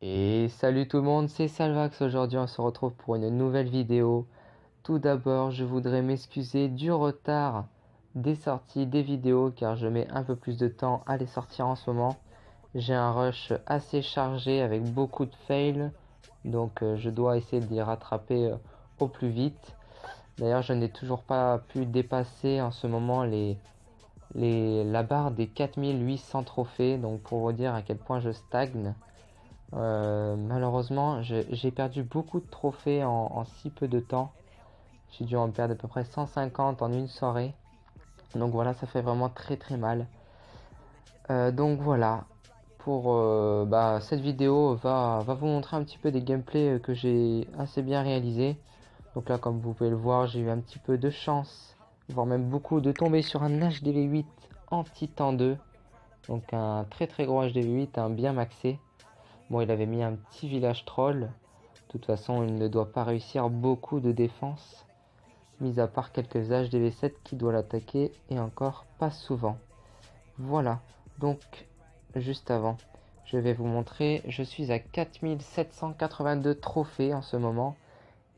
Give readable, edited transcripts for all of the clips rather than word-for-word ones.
Et salut tout le monde, c'est Salvax. Aujourd'hui on se retrouve pour une nouvelle vidéo. Tout d'abord je voudrais m'excuser du retard des sorties des vidéos car je mets un peu plus de temps à les sortir en ce moment. J'ai un rush assez chargé avec beaucoup de fails, donc je dois essayer de les rattraper au plus vite. D'ailleurs je n'ai toujours pas pu dépasser en ce moment la barre des 4800 trophées, donc pour vous dire à quel point je stagne. Malheureusement, j'ai perdu beaucoup de trophées en si peu de temps. J'ai dû en perdre à peu près 150 en une soirée. Donc voilà, ça fait vraiment très très mal. Donc voilà, pour cette vidéo va vous montrer un petit peu des gameplays que j'ai assez bien réalisés. Donc là, comme vous pouvez le voir, j'ai eu un petit peu de chance, voire même beaucoup, de tomber sur un HDV8 en Titan 2. Donc un très très gros HDV8, un bien maxé. Bon, il avait mis un petit village troll. De toute façon, il ne doit pas réussir beaucoup de défense, mis à part quelques HDV7 qui doivent l'attaquer, et encore pas souvent. Voilà, donc juste avant, je vais vous montrer, je suis à 4782 trophées en ce moment,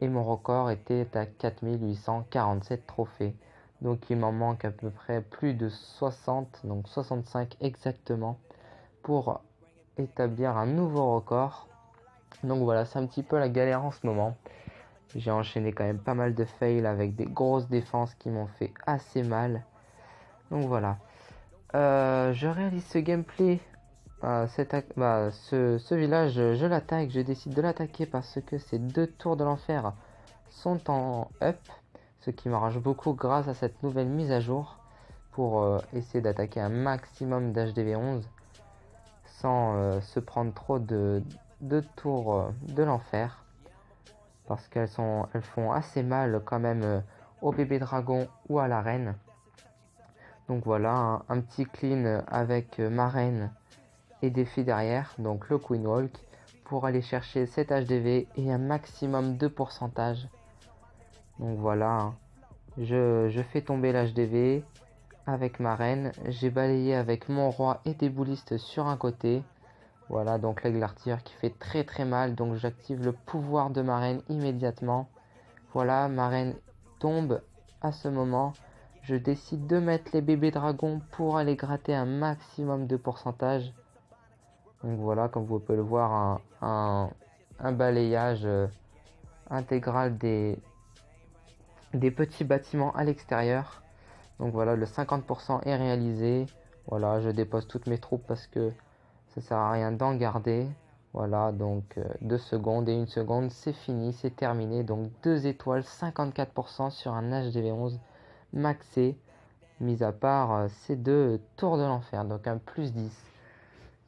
et mon record était à 4847 trophées. Donc il m'en manque à peu près plus de 60, donc 65 exactement, pour établir un nouveau record. Donc voilà, c'est un petit peu la galère en ce moment. J'ai enchaîné quand même pas mal de fails avec des grosses défenses qui m'ont fait assez mal. Donc voilà. Je réalise ce gameplay. Ce village, je l'attaque. Je décide de l'attaquer parce que ces deux tours de l'enfer sont en up. Ce qui m'arrange beaucoup grâce à cette nouvelle mise à jour. Pour essayer d'attaquer un maximum d'HDV11 sans se prendre trop de tours de l'enfer, parce elles font assez mal quand même au bébé dragon ou à la reine. Donc voilà, un petit clean avec ma reine et des filles derrière, donc le Queen Walk, pour aller chercher cet HDV et un maximum de pourcentage. Donc voilà, je fais tomber l'HDV avec ma reine, j'ai balayé avec mon roi et des boulistes sur un côté. Voilà, donc l'aigle artilleur qui fait très très mal, donc j'active le pouvoir de ma reine immédiatement. Voilà, ma reine tombe à ce moment. Je décide de mettre les bébés dragons pour aller gratter un maximum de pourcentage. Donc voilà, comme vous pouvez le voir, un balayage intégral des petits bâtiments à l'extérieur. Donc voilà, le 50% est réalisé. Voilà, je dépose toutes mes troupes parce que ça sert à rien d'en garder. Voilà, donc 2 secondes et 1 seconde, c'est fini, c'est terminé. Donc 2 étoiles, 54% sur un HDV11 maxé, mis à part ces deux tours de l'enfer, donc un plus 10.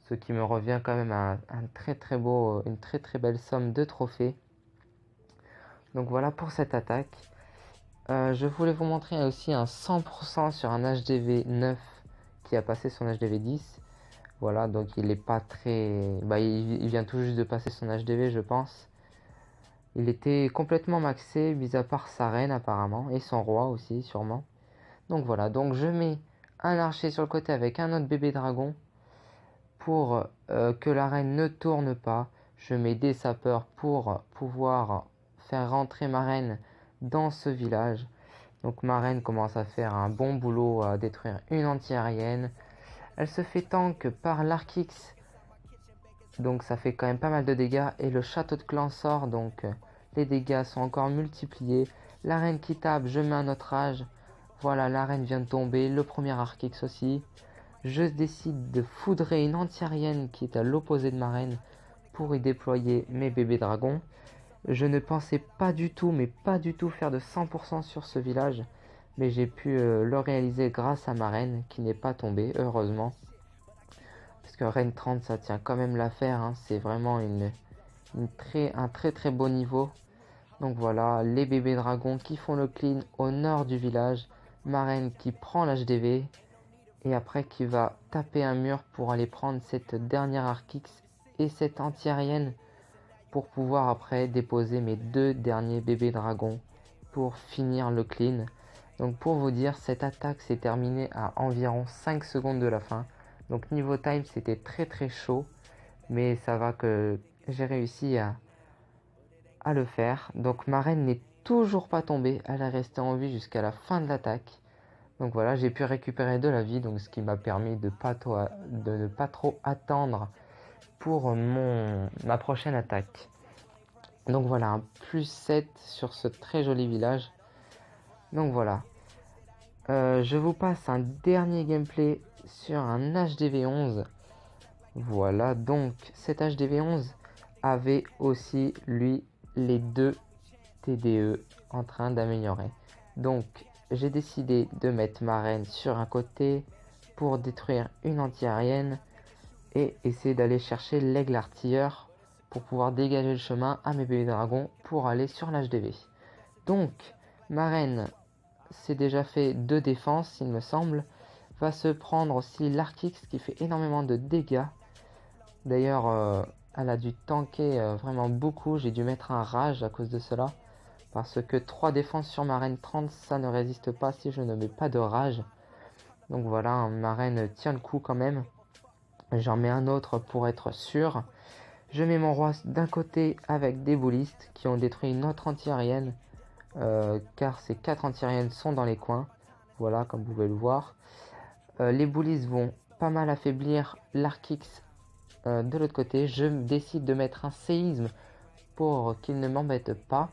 Ce qui me revient quand même à un très très beau, une très très belle somme de trophées. Donc voilà pour cette attaque. Je voulais vous montrer aussi un 100% sur un HDV 9 qui a passé son HDV 10. Voilà, donc il est pas très... il vient tout juste de passer son HDV, je pense. Il était complètement maxé, mis à part sa reine apparemment, et son roi aussi, sûrement. Donc voilà, donc je mets un archer sur le côté avec un autre bébé dragon pour que la reine ne tourne pas. Je mets des sapeurs pour pouvoir faire rentrer ma reine dans ce village. Donc ma reine commence à faire un bon boulot à détruire une anti-aérienne. Elle se fait tank par l'Arkix, donc ça fait quand même pas mal de dégâts. Et le château de clan sort, donc les dégâts sont encore multipliés. La reine qui tape, je mets un autre rage. Voilà, la reine vient de tomber, le premier Arkix aussi. Je décide de foudrer une anti-aérienne qui est à l'opposé de ma reine pour y déployer mes bébés dragons. Je ne pensais pas du tout, mais pas du tout faire de 100% sur ce village. Mais j'ai pu le réaliser grâce à ma reine qui n'est pas tombée, heureusement. Parce que reine 30, ça tient quand même l'affaire. Hein. C'est vraiment un très très beau niveau. Donc voilà, les bébés dragons qui font le clean au nord du village. Ma reine qui prend l'HDV. Et après qui va taper un mur pour aller prendre cette dernière Arkix et cette anti-aérienne, pour pouvoir après déposer mes deux derniers bébés dragons pour finir le clean. Donc pour vous dire, cette attaque s'est terminée à environ 5 secondes de la fin. Donc niveau time, c'était très très chaud, mais ça va que j'ai réussi à le faire. Donc ma reine n'est toujours pas tombée, elle est restée en vie jusqu'à la fin de l'attaque. Donc voilà, j'ai pu récupérer de la vie, donc ce qui m'a permis de ne pas trop attendre pour ma prochaine attaque. Donc voilà, un +7 sur ce très joli village. Donc voilà. Je vous passe un dernier gameplay sur un HDV11. Voilà, donc cet HDV11 avait aussi, lui, les 2 TDE en train d'améliorer. Donc j'ai décidé de mettre ma reine sur un côté pour détruire une anti-aérienne et essayer d'aller chercher l'aigle artilleur pour pouvoir dégager le chemin à mes bébés dragons pour aller sur l'HDV. Donc ma reine s'est déjà fait 2 défenses, il me semble, va se prendre aussi l'Arkix qui fait énormément de dégâts. D'ailleurs elle a dû tanker vraiment beaucoup, j'ai dû mettre un rage à cause de cela. Parce que 3 défenses sur ma reine 30, ça ne résiste pas si je ne mets pas de rage. Donc voilà, ma reine tient le coup quand même. J'en mets un autre pour être sûr. Je mets mon roi d'un côté avec des boulistes qui ont détruit une autre anti-aérienne. Car ces 4 anti-aériennes sont dans les coins. Voilà, comme vous pouvez le voir. Les boulistes vont pas mal affaiblir l'Arkix de l'autre côté. Je décide de mettre un séisme pour qu'il ne m'embête pas.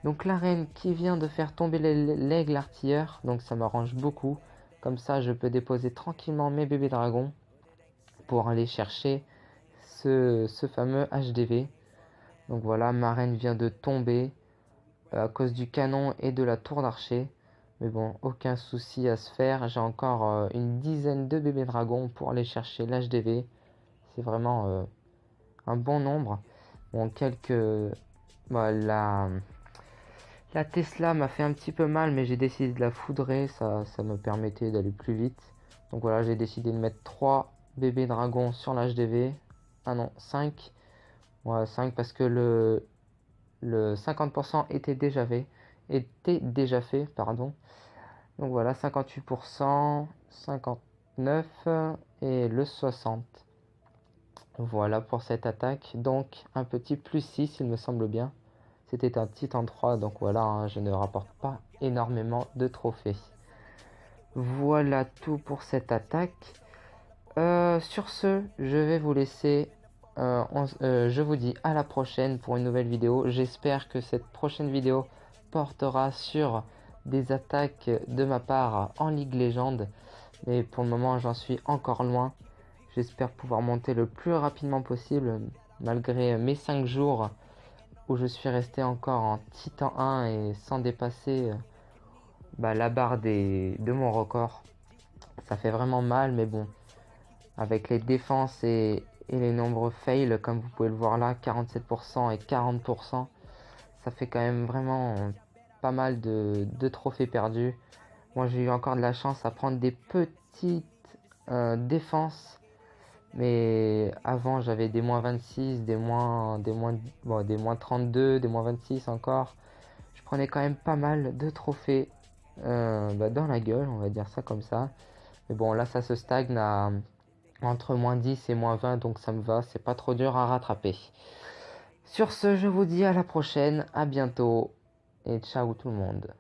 Donc la reine qui vient de faire tomber l'aigle artilleur, donc ça m'arrange beaucoup. Comme ça je peux déposer tranquillement mes bébés dragons pour aller chercher ce fameux HDV. Donc voilà, ma reine vient de tomber à cause du canon et de la tour d'archer. Mais bon, aucun souci à se faire. J'ai encore une dizaine de bébés dragons pour aller chercher l'HDV. C'est vraiment un bon nombre. Bon, la Tesla m'a fait un petit peu mal, mais j'ai décidé de la foudrer, ça me permettait d'aller plus vite. Donc voilà, j'ai décidé de mettre 3 bébés dragons sur l'HDV. Ah non, 5. Ouais, 5 parce que le 50% était déjà fait, pardon. Donc voilà, 58%, 59 et le 60. Voilà pour cette attaque. Donc un petit +6, il me semble bien. C'était un titan 3, donc voilà, hein, je ne rapporte pas énormément de trophées. Voilà tout pour cette attaque. Sur ce, je vais vous laisser. Je vous dis à la prochaine pour une nouvelle vidéo. J'espère que cette prochaine vidéo portera sur des attaques de ma part en Ligue Légende. Mais pour le moment, j'en suis encore loin. J'espère pouvoir monter le plus rapidement possible, malgré mes 5 jours où je suis resté encore en Titan 1 et sans dépasser la barre de mon record. Ça fait vraiment mal, mais bon, avec les défenses et les nombreux fails, comme vous pouvez le voir là, 47% et 40%, ça fait quand même vraiment pas mal de trophées perdus. Moi, j'ai eu encore de la chance à prendre des petites défenses. Mais avant j'avais des -26, des moins 32, des -26 encore. Je prenais quand même pas mal de trophées dans la gueule, on va dire ça comme ça. Mais bon, là ça se stagne entre -10 et -20, donc ça me va, c'est pas trop dur à rattraper. Sur ce, je vous dis à la prochaine, à bientôt et ciao tout le monde.